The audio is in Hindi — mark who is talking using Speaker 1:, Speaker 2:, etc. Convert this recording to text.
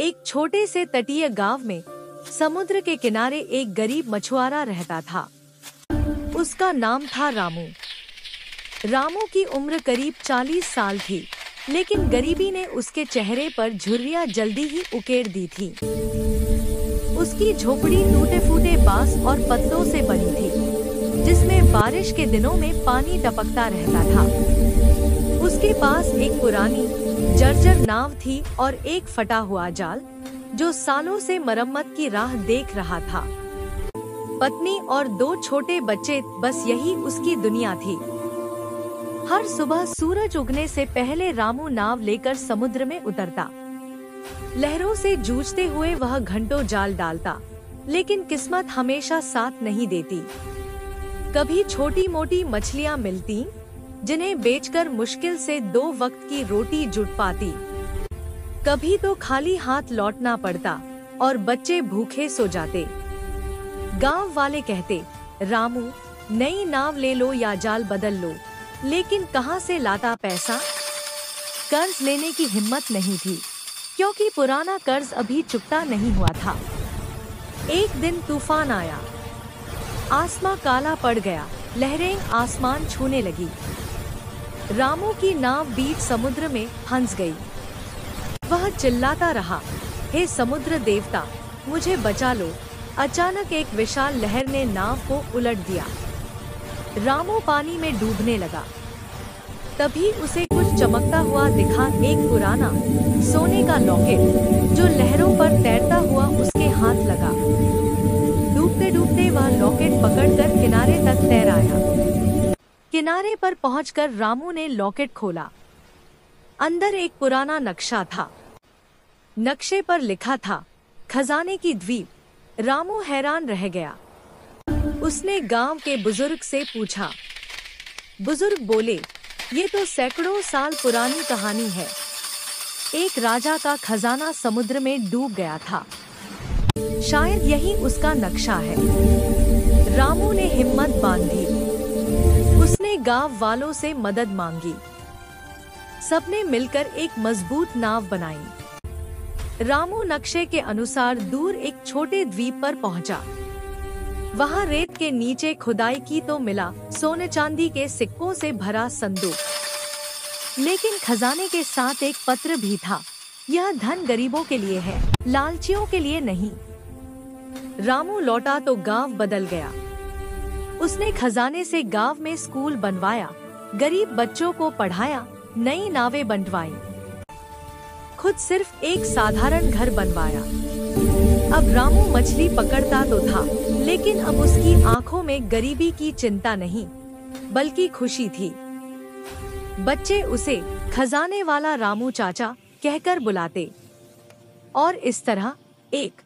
Speaker 1: एक छोटे से तटीय गांव में समुद्र के किनारे एक गरीब मछुआरा रहता था। उसका नाम था रामू। रामू की उम्र करीब 40 साल थी, लेकिन गरीबी ने उसके चेहरे पर झुर्रियां जल्दी ही उकेड़ दी थी। उसकी झोपड़ी टूटे फूटे बांस और पत्तों से बनी थी, जिसमें बारिश के दिनों में पानी टपकता रहता था। उसके पास एक पुरानी जर्जर नाव थी और एक फटा हुआ जाल, जो सालों से मरम्मत की राह देख रहा था। पत्नी और 2 छोटे बच्चे, बस यही उसकी दुनिया थी। हर सुबह सूरज उगने से पहले रामू नाव लेकर समुद्र में उतरता। लहरों से जूझते हुए वह घंटों जाल डालता, लेकिन किस्मत हमेशा साथ नहीं देती। कभी छोटी मोटी मछलियां मिलती, जिन्हें बेचकर मुश्किल से 2 वक्त की रोटी जुट पाती। कभी तो खाली हाथ लौटना पड़ता और बच्चे भूखे सो जाते। गांव वाले कहते, रामू, नई नाव ले लो या जाल बदल लो, लेकिन कहां से लाता पैसा? कर्ज लेने की हिम्मत नहीं थी, क्योंकि पुराना कर्ज अभी चुकता नहीं हुआ था। एक दिन तूफान आया, आसमां काला पड़ गया, लहरें आसमान छूने लगी। रामू की नाव बीच समुद्र में फंस गई। वह चिल्लाता रहा, हे समुद्र देवता, मुझे बचा लो। अचानक एक विशाल लहर ने नाव को उलट दिया। रामू पानी में डूबने लगा। तभी उसे कुछ चमकता हुआ दिखा, एक पुराना सोने का लॉकेट, जो लहरों पर तैरता हुआ उसके हाथ लगा। डूबते डूबते वह लॉकेट पकड़कर किनारे तक तैर आया। किनारे पर पहुंचकर रामू ने लॉकेट खोला। अंदर एक पुराना नक्शा था। नक्शे पर लिखा था, खजाने की द्वीप। रामू हैरान रह गया। उसने गांव के बुजुर्ग से पूछा। बुजुर्ग बोले, ये तो सैकड़ों साल पुरानी कहानी है। एक राजा का खजाना समुद्र में डूब गया था। शायद यही उसका नक्शा है। रामू ने हिम्मत बांधी। उसने गांव वालों से मदद मांगी। सबने मिलकर एक मजबूत नाव बनाई। रामू नक्शे के अनुसार दूर एक छोटे द्वीप पर पहुंचा। वहां रेत के नीचे खुदाई की तो मिला सोने चांदी के सिक्कों से भरा संदूक, लेकिन खजाने के साथ एक पत्र भी था। यह धन गरीबों के लिए है, लालचियों के लिए नहीं। रामू लौटा तो गांव बदल गया। उसने खजाने से गांव में स्कूल बनवाया, गरीब बच्चों को पढ़ाया, नई नावें बंटवाई। खुद सिर्फ एक साधारण घर बनवाया। अब रामू मछली पकड़ता तो था, लेकिन अब उसकी आंखों में गरीबी की चिंता नहीं, बल्कि खुशी थी। बच्चे उसे खजाने वाला रामू चाचा कहकर बुलाते। और इस तरह एक